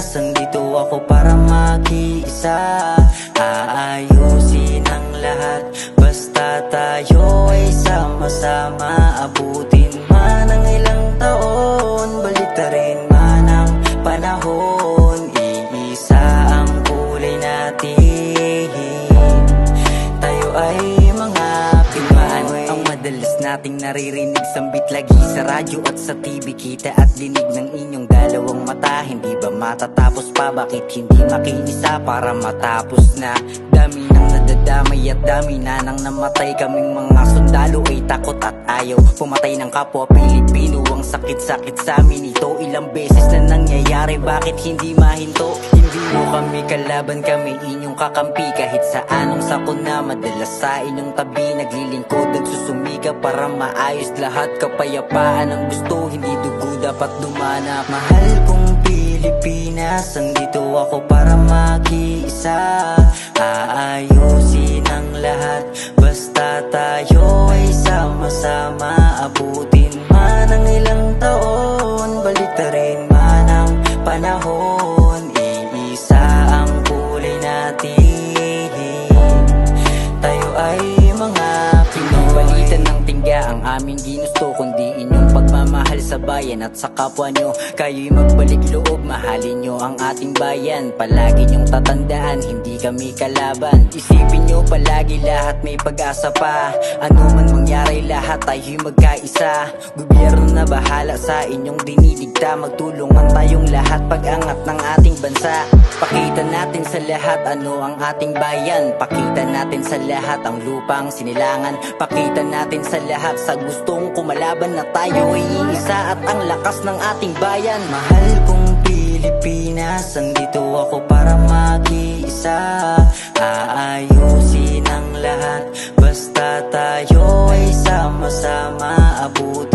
Pilipinas, andito ako para mag-iisa. Aayusin ang lahat, basta tayo ay sama-sama. Abutin man ang ilang taon, baliktarin man ang panahon, iisa ang kulay natin. Tayo ay mga Pinoy. Ang madalas nating naririnig sambit lagi sa radyo at sa TV. Kita at dinig ng inyong dalawang mata. Hindi ba matatapos pa? Bakit hindi makiisa para matapos na? Dami nang nadadamay at dami na nang namatay. Kaming mga sundalo ay takot at ayaw pumatay ng kapwa Pilipino. Ang sakit-sakit sa amin ito, ilang beses na nangyayari, bakit hindi mahinto? Hindi mo kami kalaban, kami inyong kakampi. Kahit sa anong sakuna, madalas sa inyong tabi. Naglilingkod at susumika para maayos lahat. Kapayapaan ang gusto, hindi dugo dapat dumana. Mahal kong Pilipinas, andito ako para mag-iisa. Aayusin ang lahat, basta tayo ay sama-sama. Abutin man ang ilang taon, baliktarin man ang panahon, iisa ang kulay natin. Tayo ay mga Pinoy. Balitan ng tingga ang aming ginusto, kundi inyong pagmamahal sa bayan at sa kapwa nyo. Kayo'y magbalik loob, mahalin nyo ang ating bayan. Palagi nyong tatandaan, hindi kami kalaban. Isipin nyo palagi lahat may pag-asa pa. Ano man mangyari, lahat tayo'y magkaisa. Gobyerno na bahala sa inyong dinidigta. Magtulungan tayong lahat pag-angat ng ating bansa. Pakita natin sa lahat ano ang ating bayan. Pakita natin sa lahat ang lupang sinilangan. Pakita natin sa lahat sa gustong kumalaban na tayo ay iisa at ang lakas ng ating bayan. Mahal kong Pilipinas, andito ako para mag-iisa. Aayusin ang lahat, basta tayo ay sama-sama. Abutin